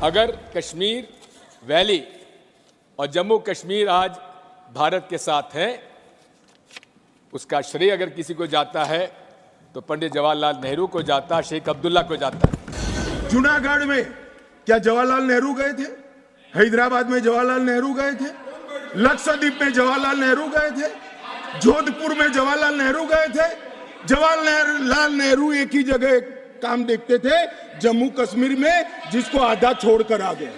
अगर कश्मीर वैली और जम्मू कश्मीर आज भारत के साथ है, उसका श्रेय अगर किसी को जाता है तो पंडित जवाहरलाल नेहरू को जाता, शेख अब्दुल्ला को जाता है। जूनागढ़ में क्या जवाहरलाल नेहरू गए थे? हैदराबाद में जवाहरलाल नेहरू गए थे? लक्षद्वीप में जवाहरलाल नेहरू गए थे? जोधपुर में जवाहरलाल नेहरू गए थे? जवाहरलाल नेहरू एक ही जगह काम देखते थे, जम्मू कश्मीर में, जिसको आधा छोड़कर आ गए।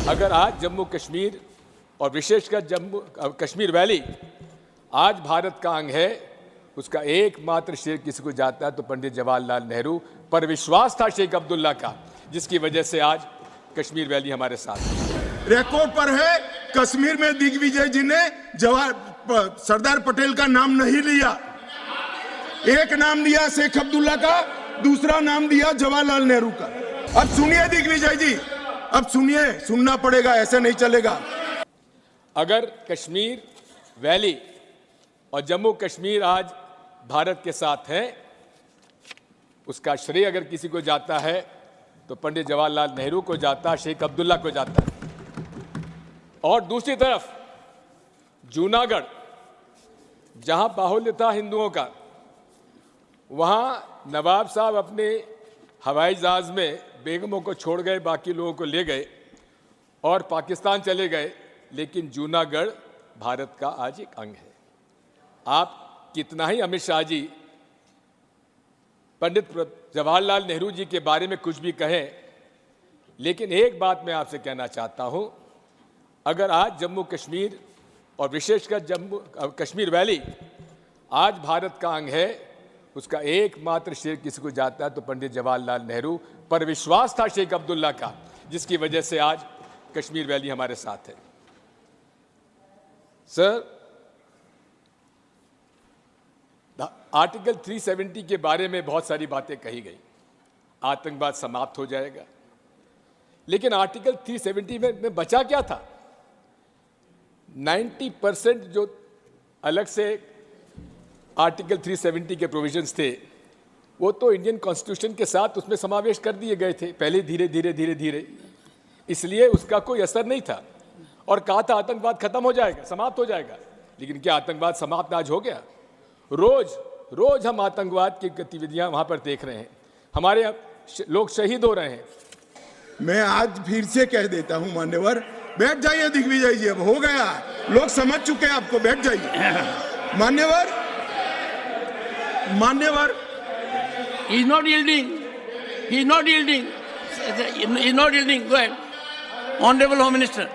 अगर आज जम्मू कश्मीर और विशेषकर जम्मू कश्मीर वैली आज भारत का अंग है, उसका एकमात्र श्रेय किसी को जाता है तो पंडित जवाहरलाल नेहरू पर विश्वास था शेख अब्दुल्ला का, जिसकी वजह से आज कश्मीर वैली हमारे साथ है। रिकॉर्ड पर है, कश्मीर में दिग्विजय जी ने सरदार पटेल का नाम नहीं लिया। एक नाम दिया शेख अब्दुल्ला का, दूसरा नाम दिया जवाहरलाल नेहरू का। अब सुनिए दिग्विजय जी, अब सुनिए, सुनना पड़ेगा, ऐसे नहीं चलेगा। अगर कश्मीर वैली और जम्मू कश्मीर आज भारत के साथ है, उसका श्रेय अगर किसी को जाता है तो पंडित जवाहरलाल नेहरू को जाता, शेख अब्दुल्ला को जाता। और दूसरी तरफ जूनागढ़, जहां बाहुल्य था हिंदुओं का, वहां नवाब साहब अपने हवाई जहाज में बेगमों को छोड़ गए, बाकी लोगों को ले गए और पाकिस्तान चले गए, लेकिन जूनागढ़ भारत का आज एक अंग है। आप कितना ही अमित शाह जी पंडित जवाहरलाल नेहरू जी के बारे में कुछ भी कहें, लेकिन एक बात मैं आपसे कहना चाहता हूं, अगर आज जम्मू कश्मीर और विशेषकर जम्मू कश्मीर वैली आज भारत का अंग है, उसका एकमात्र श्रेय किसी को जाता है तो पंडित जवाहरलाल नेहरू पर विश्वास था शेख अब्दुल्ला का, जिसकी वजह से आज कश्मीर वैली हमारे साथ है। सर, आर्टिकल 370 के बारे में बहुत सारी बातें कही गई, आतंकवाद समाप्त हो जाएगा, लेकिन आर्टिकल 370 में बचा क्या था? 90% जो अलग से आर्टिकल 370 के प्रोविजंस थे, वो तो इंडियन कॉन्स्टिट्यूशन के साथ उसमें समावेश कर दिए गए थे पहले, धीरे धीरे, इसलिए उसका कोई असर नहीं था। और कहा था आतंकवाद खत्म हो जाएगा, समाप्त हो जाएगा, लेकिन क्या आतंकवाद समाप्त आज हो गया? रोज हम आतंकवाद की गतिविधियां वहां पर देख रहे हैं, हमारे लोग शहीद हो रहे हैं। मैं आज फिर से कह देता हूं, मान्यवर, बैठ जाइए दिग्विजय जी, अब हो गया, लोग समझ चुके हैं आपको, बैठ जाइए। मान्यवर he is not yielding, go ahead, honorable home minister,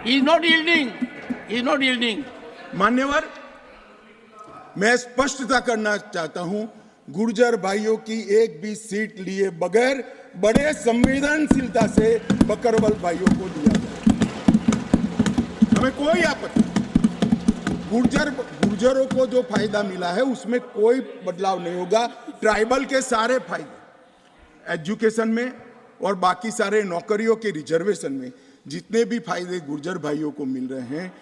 he is not yielding। मान्यवर, मैं स्पष्टता करना चाहता हूं, गुर्जर भाइयों की एक भी सीट लिए बगैर बड़े संवेदनशीलता से बकरवाल भाइयों को दिया जाए, हमें कोई आपत्ति। गुर्जरों को जो फायदा मिला है उसमें कोई बदलाव नहीं होगा। ट्राइबल के सारे फायदे, एजुकेशन में और बाकी सारे नौकरियों के रिजर्वेशन में जितने भी फायदे गुर्जर भाइयों को मिल रहे हैं,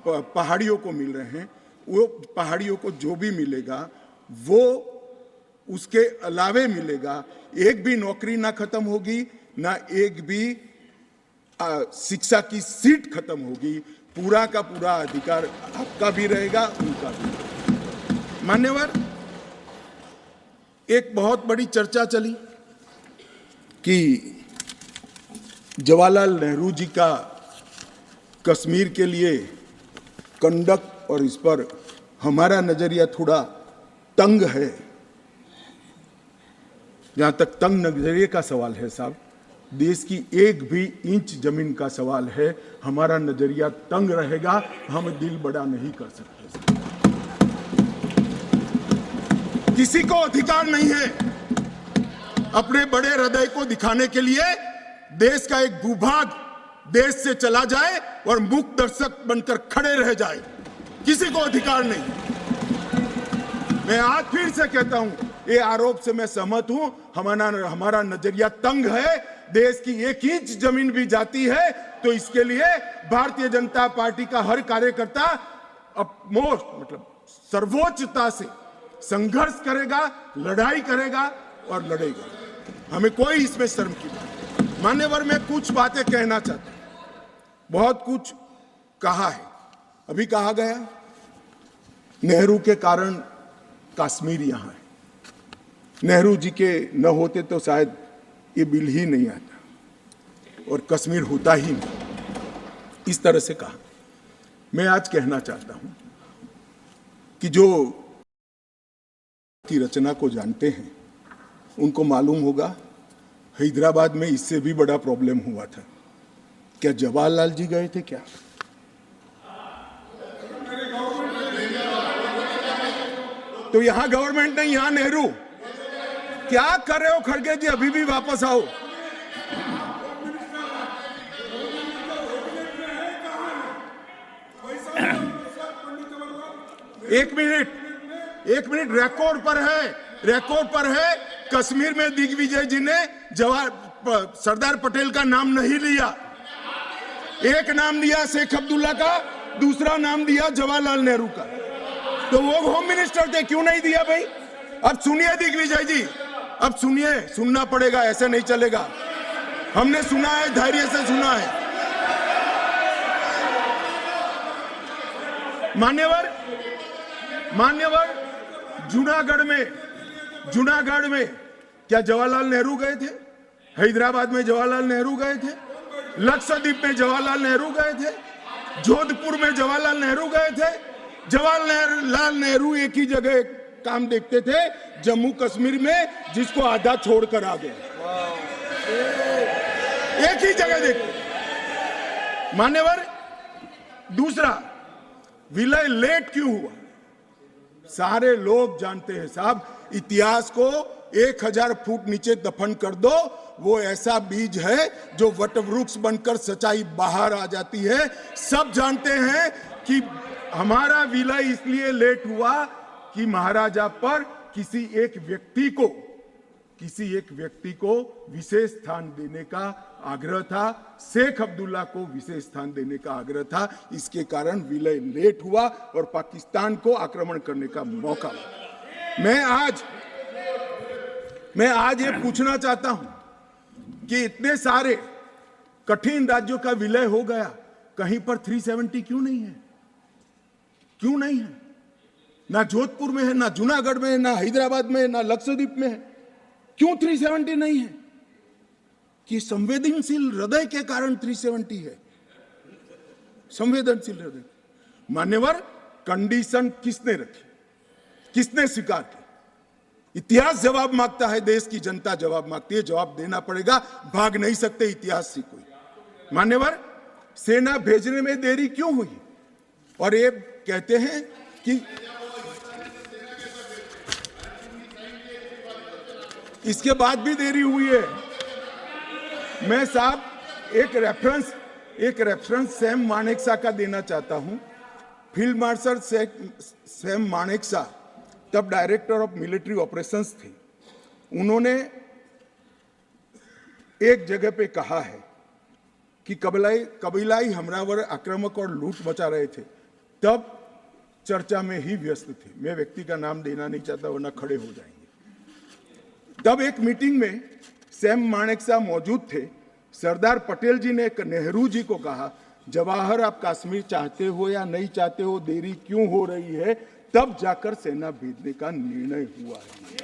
पहाड़ियों को मिल रहे हैं, वो पहाड़ियों को जो भी मिलेगा वो उसके अलावे मिलेगा। एक भी नौकरी ना खत्म होगी, ना एक भी शिक्षा की सीट खत्म होगी, पूरा का पूरा अधिकार आपका भी रहेगा, उनका भी। मान्यवर, एक बहुत बड़ी चर्चा चली कि जवाहरलाल नेहरू जी का कश्मीर के लिए कंडक्ट, और इस पर हमारा नजरिया थोड़ा तंग है। जहां तक तंग नजरिए का सवाल है साहब, देश की एक भी इंच जमीन का सवाल है, हमारा नजरिया तंग रहेगा, हम दिल बड़ा नहीं कर सकते। किसी को अधिकार नहीं है अपने बड़े हृदय को दिखाने के लिए देश का एक भूभाग देश से चला जाए और मूक दर्शक बनकर खड़े रह जाए, किसी को अधिकार नहीं। मैं आज फिर से कहता हूं, ये आरोप से मैं सहमत हूं, हमारा नजरिया तंग है। देश की एक इंच जमीन भी जाती है तो इसके लिए भारतीय जनता पार्टी का हर कार्यकर्ता सर्वोच्चता से संघर्ष करेगा, लड़ाई करेगा और लड़ेगा, हमें कोई इसमें शर्म की बात नहीं। मान्यवर, मैं कुछ बातें कहना चाहता हूं। बहुत कुछ कहा है, अभी कहा गया नेहरू के कारण कश्मीर यहां है, नेहरू जी के न होते तो शायद ये बिल ही नहीं आता और कश्मीर होता ही नहीं, इस तरह से कहा। मैं आज कहना चाहता हूं कि जो की रचना को जानते हैं उनको मालूम होगा हैदराबाद में इससे भी बड़ा प्रॉब्लम हुआ था। क्या जवाहरलाल जी गए थे क्या? तो यहां गवर्नमेंट नहीं, यहां नेहरू। क्या कर रहे हो खड़गे जी? अभी भी वापस आओ। एक मिनट, रिकॉर्ड पर है। कश्मीर में दिग्विजय जी ने सरदार पटेल का नाम नहीं लिया। एक नाम दिया शेख अब्दुल्ला का, दूसरा नाम दिया जवाहरलाल नेहरू का। तो वो होम मिनिस्टर थे, क्यों नहीं दिया भाई? अब सुनिए दिग्विजय जी, अब सुनिए, सुनना पड़ेगा, ऐसे नहीं चलेगा। हमने सुना है, धैर्य से सुना है। मान्यवर, जूनागढ़ में क्या जवाहरलाल नेहरू गए थे? हैदराबाद में जवाहरलाल नेहरू गए थे, लक्षद्वीप में जवाहरलाल नेहरू गए थे, जोधपुर में जवाहरलाल नेहरू गए थे। जवाहरलाल नेहरू एक ही जगह काम देखते थे, जम्मू कश्मीर में, जिसको आधा छोड़कर आ गए। एक ही जगह देखते। मान्यवर, दूसरा, विलय लेट क्यों हुआ? सारे लोग जानते हैं साहब, इतिहास को 1000 फुट नीचे दफन कर दो, वो ऐसा बीज है जो वटवृक्ष बनकर सच्चाई बाहर आ जाती है। सब जानते हैं कि हमारा विलय इसलिए लेट हुआ कि महाराजा पर किसी एक व्यक्ति को विशेष स्थान देने का आग्रह था, शेख अब्दुल्ला को विशेष स्थान देने का आग्रह था। इसके कारण विलय लेट हुआ और पाकिस्तान को आक्रमण करने का मौका मिला। मैं आज ये पूछना चाहता हूं कि इतने सारे कठिन राज्यों का विलय हो गया, कहीं पर 370 क्यों नहीं है? क्यों नहीं है? ना जोधपुर में है, ना जूनागढ़ में है, ना हैदराबाद में है, ना लक्षद्वीप में है। क्यों 370 नहीं है? कि संवेदनशील हृदय के कारण 370 है। संवेदनशील हृदय। मान्यवर, कंडीशन किसने रखी? किसने स्वीकार की? इतिहास जवाब मांगता है, देश की जनता जवाब मांगती है, जवाब देना पड़ेगा, भाग नहीं सकते इतिहास से कोई। मान्यवर, सेना भेजने में देरी क्यों हुई? और ये कहते हैं कि इसके बाद भी देरी हुई है। मैं साहब एक रेफरेंस सैम मानेकशॉ का देना चाहता हूं। फील्ड मार्शल सैम मानेकशॉ तब डायरेक्टर ऑफ मिलिट्री ऑपरेशंस थे। उन्होंने एक जगह पे कहा है कि कबीलाई हमलावर आक्रामक और लूट मचा रहे थे, तब चर्चा में ही व्यस्त थे। मैं व्यक्ति का नाम देना नहीं चाहता वरना खड़े हो जाएंगे। तब एक मीटिंग में सैम मानेकशॉ मौजूद थे। सरदार पटेल जी ने नेहरू जी को कहा, जवाहर, आप कश्मीर चाहते हो या नहीं चाहते हो, देरी क्यों हो रही है? तब जाकर सेना भेजने का निर्णय हुआ है।